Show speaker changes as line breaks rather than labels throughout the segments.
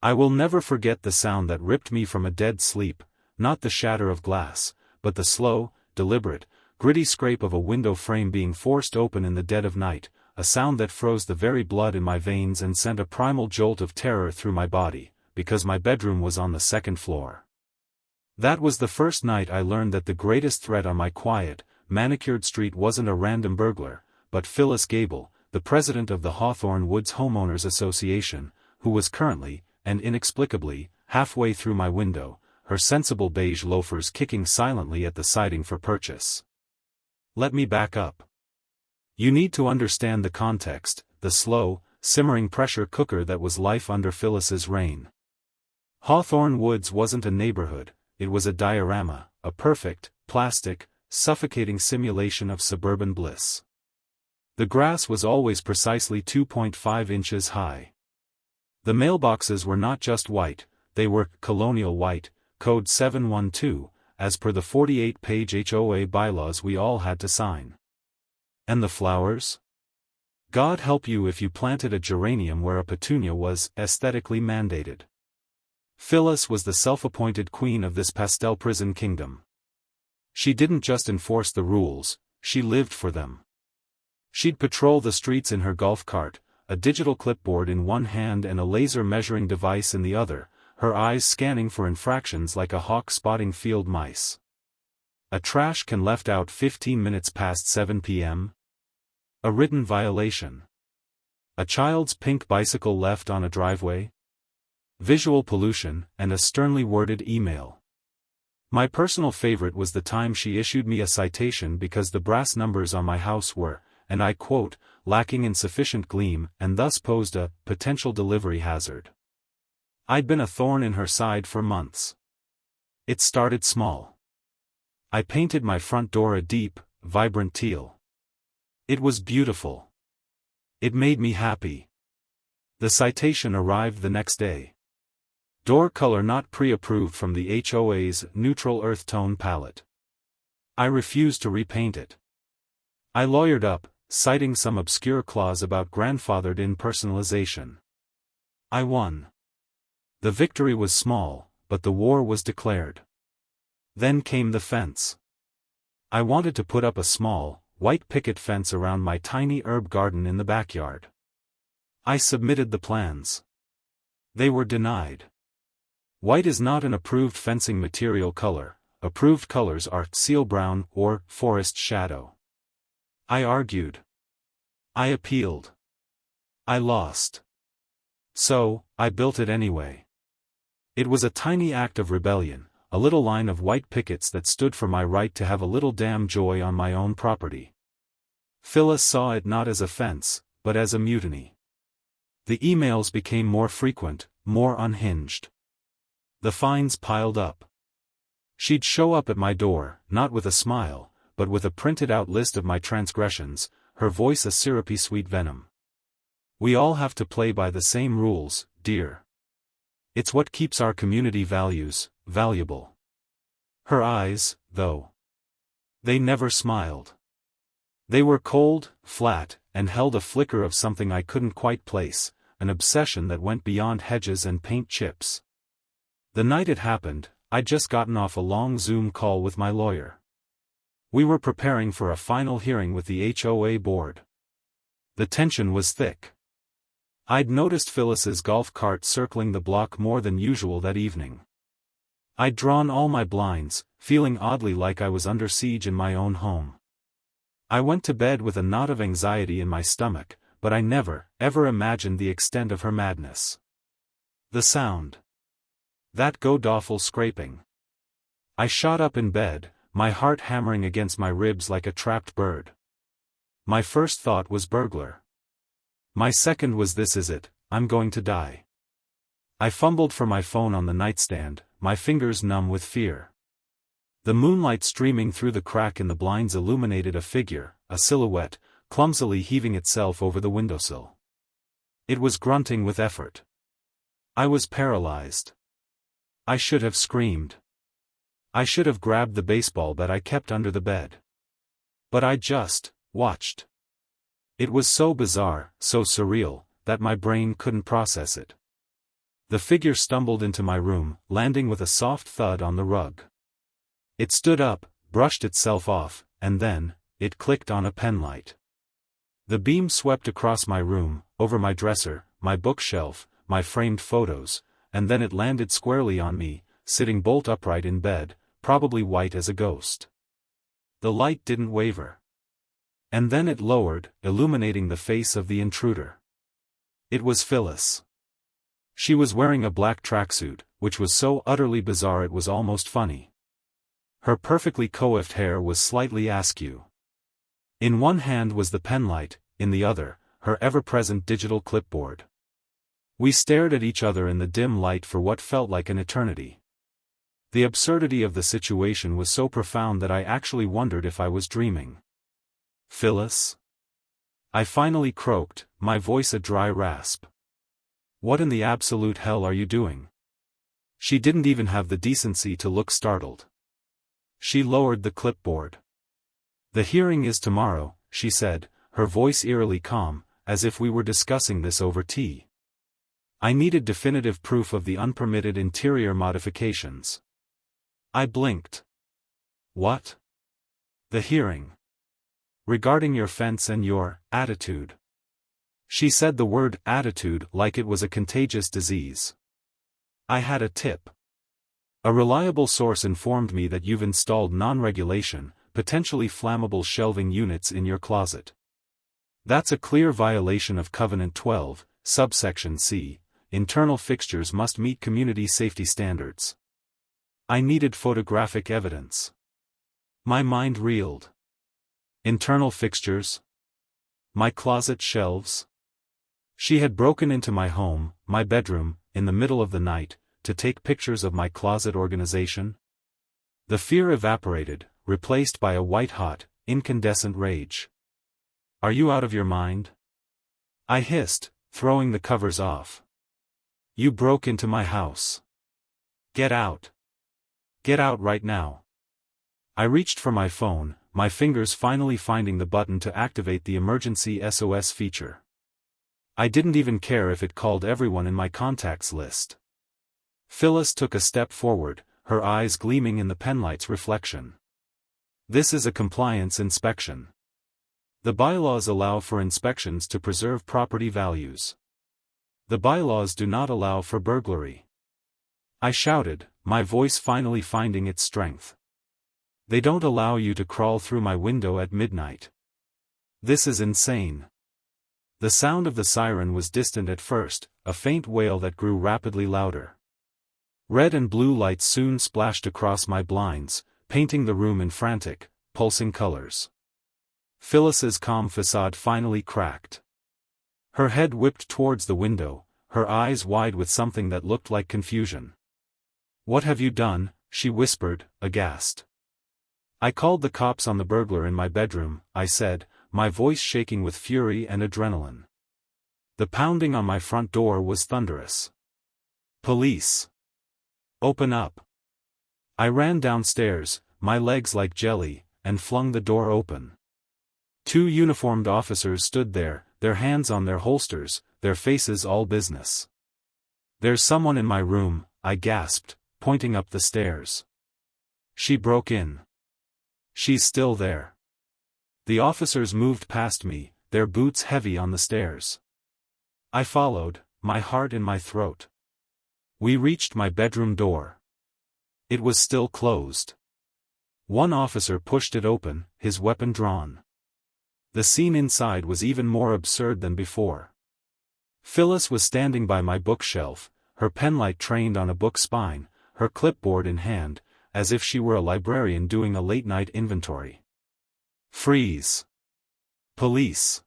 I will never forget the sound that ripped me from a dead sleep, not the shatter of glass, but the slow, deliberate, gritty scrape of a window frame being forced open in the dead of night, a sound that froze the very blood in my veins and sent a primal jolt of terror through my body, because my bedroom was on the second floor. That was the first night I learned that the greatest threat on my quiet, manicured street wasn't a random burglar, but Phyllis Gable, the president of the Hawthorne Woods Homeowners Association, who was currently, and inexplicably, halfway through my window, her sensible beige loafers kicking silently at the siding for purchase. Let me back up. You need to understand the context, the slow, simmering pressure cooker that was life under Phyllis's reign. Hawthorne Woods wasn't a neighborhood, it was a diorama, a perfect, plastic, suffocating simulation of suburban bliss. The grass was always precisely 2.5 inches high. The mailboxes were not just white, they were colonial white, code 712, as per the 48-page HOA bylaws we all had to sign. And the flowers? God help you if you planted a geranium where a petunia was aesthetically mandated. Phyllis was the self-appointed queen of this pastel prison kingdom. She didn't just enforce the rules, she lived for them. She'd patrol the streets in her golf cart, a digital clipboard in one hand and a laser measuring device in the other, her eyes scanning for infractions like a hawk spotting field mice. A trash can left out 15 minutes past 7 p.m.? A written violation. A child's pink bicycle left on a driveway? Visual pollution, and a sternly worded email. My personal favorite was the time she issued me a citation because the brass numbers on my house were, and I quote, lacking in sufficient gleam and thus posed a potential delivery hazard. I'd been a thorn in her side for months. It started small. I painted my front door a deep, vibrant teal. It was beautiful. It made me happy. The citation arrived the next day. Door color not pre-approved from the HOA's neutral earth tone palette. I refused to repaint it. I lawyered up, citing some obscure clause about grandfathered-in personalization. I won. The victory was small, but the war was declared. Then came the fence. I wanted to put up a small, white picket fence around my tiny herb garden in the backyard. I submitted the plans. They were denied. White is not an approved fencing material color, approved colors are seal brown or forest shadow. I argued. I appealed. I lost. So, I built it anyway. It was a tiny act of rebellion, a little line of white pickets that stood for my right to have a little damn joy on my own property. Phyllis saw it not as a fence, but as a mutiny. The emails became more frequent, more unhinged. The fines piled up. She'd show up at my door, not with a smile, but with a printed-out list of my transgressions, her voice a syrupy sweet venom. We all have to play by the same rules, dear. It's what keeps our community values valuable. Her eyes, though. They never smiled. They were cold, flat, and held a flicker of something I couldn't quite place, an obsession that went beyond hedges and paint chips. The night it happened, I'd just gotten off a long Zoom call with my lawyer. We were preparing for a final hearing with the HOA board. The tension was thick. I'd noticed Phyllis's golf cart circling the block more than usual that evening. I'd drawn all my blinds, feeling oddly like I was under siege in my own home. I went to bed with a knot of anxiety in my stomach, but I never, ever imagined the extent of her madness. The sound. That god-awful scraping. I shot up in bed, my heart hammering against my ribs like a trapped bird. My first thought was burglar. My second was this is it, I'm going to die. I fumbled for my phone on the nightstand, my fingers numb with fear. The moonlight streaming through the crack in the blinds illuminated a figure, a silhouette, clumsily heaving itself over the windowsill. It was grunting with effort. I was paralyzed. I should have screamed. I should have grabbed the baseball bat I kept under the bed. But I just watched. It was so bizarre, so surreal, that my brain couldn't process it. The figure stumbled into my room, landing with a soft thud on the rug. It stood up, brushed itself off, and then, it clicked on a penlight. The beam swept across my room, over my dresser, my bookshelf, my framed photos, and then it landed squarely on me, sitting bolt upright in bed, probably white as a ghost. The light didn't waver. And then it lowered, illuminating the face of the intruder. It was Phyllis. She was wearing a black tracksuit, which was so utterly bizarre it was almost funny. Her perfectly coiffed hair was slightly askew. In one hand was the penlight, in the other, her ever-present digital clipboard. We stared at each other in the dim light for what felt like an eternity. The absurdity of the situation was so profound that I actually wondered if I was dreaming. "Phyllis?" I finally croaked, my voice a dry rasp. "What in the absolute hell are you doing?" She didn't even have the decency to look startled. She lowered the clipboard. "The hearing is tomorrow," she said, her voice eerily calm, as if we were discussing this over tea. I needed definitive proof of the unpermitted interior modifications. I blinked. "What?" "The hearing. Regarding your fence and your attitude." She said the word attitude like it was a contagious disease. "I had a tip. A reliable source informed me that you've installed non-regulation, potentially flammable shelving units in your closet. That's a clear violation of Covenant 12, subsection C. Internal fixtures must meet community safety standards." I needed photographic evidence. My mind reeled. Internal fixtures? My closet shelves? She had broken into my home, my bedroom, in the middle of the night, to take pictures of my closet organization? The fear evaporated, replaced by a white-hot, incandescent rage. "Are you out of your mind?" I hissed, throwing the covers off. "You broke into my house. Get out. Get out right now." I reached for my phone, my fingers finally finding the button to activate the emergency SOS feature. I didn't even care if it called everyone in my contacts list. Phyllis took a step forward, her eyes gleaming in the penlight's reflection. "This is a compliance inspection. The bylaws allow for inspections to preserve property values. The bylaws do not allow for burglary." I shouted, my voice finally finding its strength. "They don't allow you to crawl through my window at midnight. This is insane." The sound of the siren was distant at first, a faint wail that grew rapidly louder. Red and blue lights soon splashed across my blinds, painting the room in frantic, pulsing colors. Phyllis's calm facade finally cracked. Her head whipped towards the window, her eyes wide with something that looked like confusion. "What have you done?" she whispered, aghast. "I called the cops on the burglar in my bedroom," I said, my voice shaking with fury and adrenaline. The pounding on my front door was thunderous. "Police! Open up!" I ran downstairs, my legs like jelly, and flung the door open. Two uniformed officers stood there, their hands on their holsters, their faces all business. "There's someone in my room," I gasped, pointing up the stairs. "She broke in. She's still there." The officers moved past me, their boots heavy on the stairs. I followed, my heart in my throat. We reached my bedroom door. It was still closed. One officer pushed it open, his weapon drawn. The scene inside was even more absurd than before. Phyllis was standing by my bookshelf, her penlight trained on a book spine, her clipboard in hand, as if she were a librarian doing a late-night inventory. "Freeze! Police!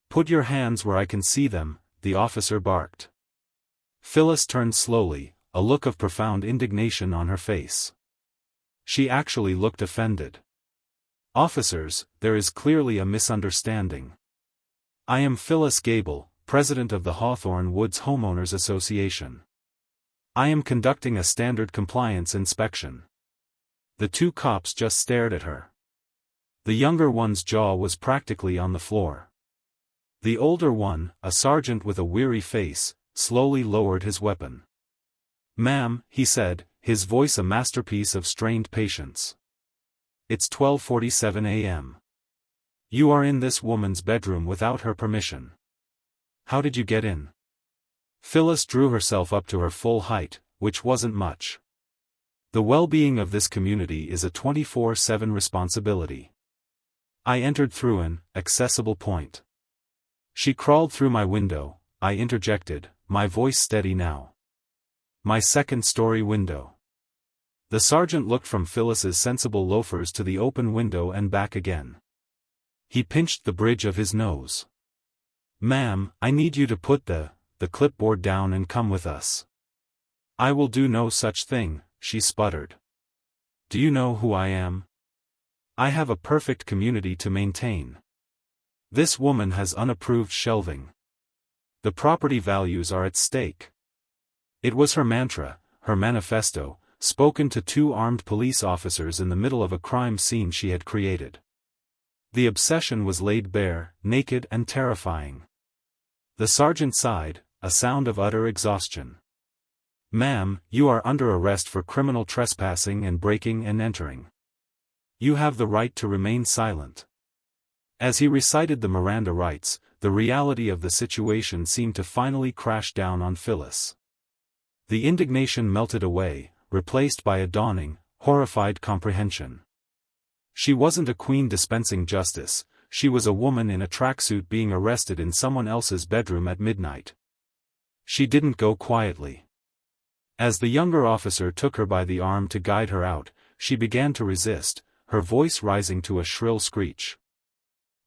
Put your hands where I can see them," the officer barked. Phyllis turned slowly, a look of profound indignation on her face. She actually looked offended. "Officers, there is clearly a misunderstanding. I am Phyllis Gable, president of the Hawthorne Woods Homeowners Association. I am conducting a standard compliance inspection." The two cops just stared at her. The younger one's jaw was practically on the floor. The older one, a sergeant with a weary face, slowly lowered his weapon. "Ma'am," he said, his voice a masterpiece of strained patience. "It's 12:47 a.m. You are in this woman's bedroom without her permission. How did you get in?" Phyllis drew herself up to her full height, which wasn't much. The well-being of this community is a 24/7 responsibility. "I entered through an accessible point." "She crawled through my window," I interjected, my voice steady now. "My second-story window." The sergeant looked from Phyllis's sensible loafers to the open window and back again. He pinched the bridge of his nose. "Ma'am, I need you to put the clipboard down and come with us." "I will do no such thing," she sputtered. "Do you know who I am? I have a perfect community to maintain. This woman has unapproved shelving. The property values are at stake." It was her mantra, her manifesto, spoken to two armed police officers in the middle of a crime scene she had created. The obsession was laid bare, naked and terrifying. The sergeant sighed, a sound of utter exhaustion. "Ma'am, you are under arrest for criminal trespassing and breaking and entering. You have the right to remain silent." As he recited the Miranda rights, the reality of the situation seemed to finally crash down on Phyllis. The indignation melted away, replaced by a dawning, horrified comprehension. She wasn't a queen dispensing justice, she was a woman in a tracksuit being arrested in someone else's bedroom at midnight. She didn't go quietly. As the younger officer took her by the arm to guide her out, she began to resist, her voice rising to a shrill screech.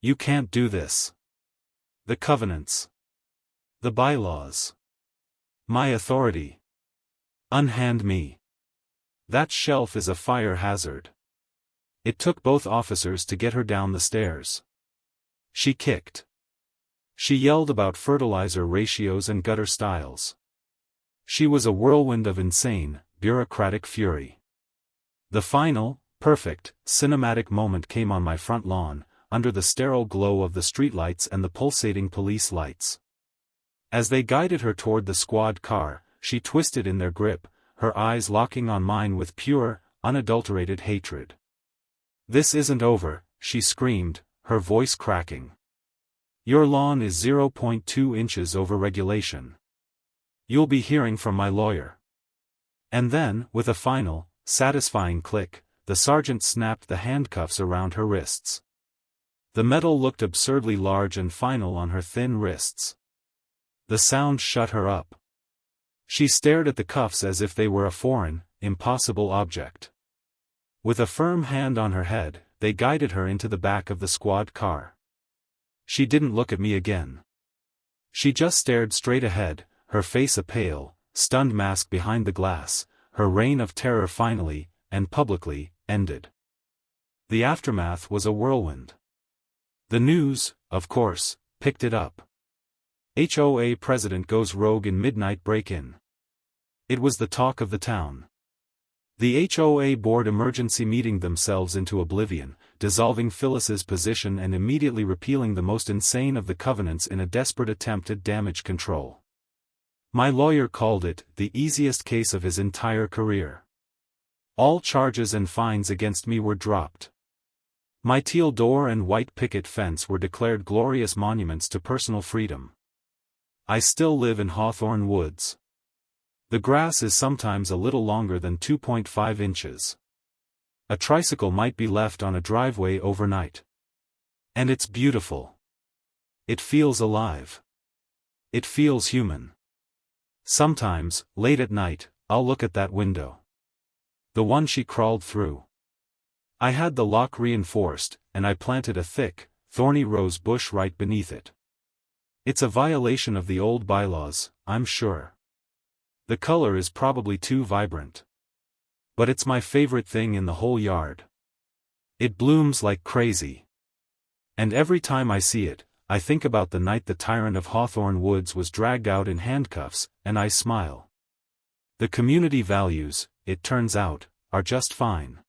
"You can't do this. The covenants. The bylaws. My authority. Unhand me. That shelf is a fire hazard." It took both officers to get her down the stairs. She kicked. She yelled about fertilizer ratios and gutter styles. She was a whirlwind of insane, bureaucratic fury. The final, perfect, cinematic moment came on my front lawn, under the sterile glow of the streetlights and the pulsating police lights. As they guided her toward the squad car, she twisted in their grip, her eyes locking on mine with pure, unadulterated hatred. "This isn't over," she screamed, her voice cracking. "Your lawn is 0.2 inches over regulation. You'll be hearing from my lawyer." And then, with a final, satisfying click, the sergeant snapped the handcuffs around her wrists. The metal looked absurdly large and final on her thin wrists. The sound shut her up. She stared at the cuffs as if they were a foreign, impossible object. With a firm hand on her head, they guided her into the back of the squad car. She didn't look at me again. She just stared straight ahead, her face a pale, stunned mask behind the glass. Her reign of terror finally, and publicly, ended. The aftermath was a whirlwind. The news, of course, picked it up. HOA president goes rogue in midnight break-in. It was the talk of the town. The HOA board emergency meeting themselves into oblivion, dissolving Phyllis's position and immediately repealing the most insane of the covenants in a desperate attempt at damage control. My lawyer called it the easiest case of his entire career. All charges and fines against me were dropped. My teal door and white picket fence were declared glorious monuments to personal freedom. I still live in Hawthorne Woods. The grass is sometimes a little longer than 2.5 inches. A tricycle might be left on a driveway overnight. And it's beautiful. It feels alive. It feels human. Sometimes, late at night, I'll look at that window. The one she crawled through. I had the lock reinforced, and I planted a thick, thorny rose bush right beneath it. It's a violation of the old bylaws, I'm sure. The color is probably too vibrant. But it's my favorite thing in the whole yard. It blooms like crazy. And every time I see it, I think about the night the tyrant of Hawthorne Woods was dragged out in handcuffs, and I smile. The community values, it turns out, are just fine.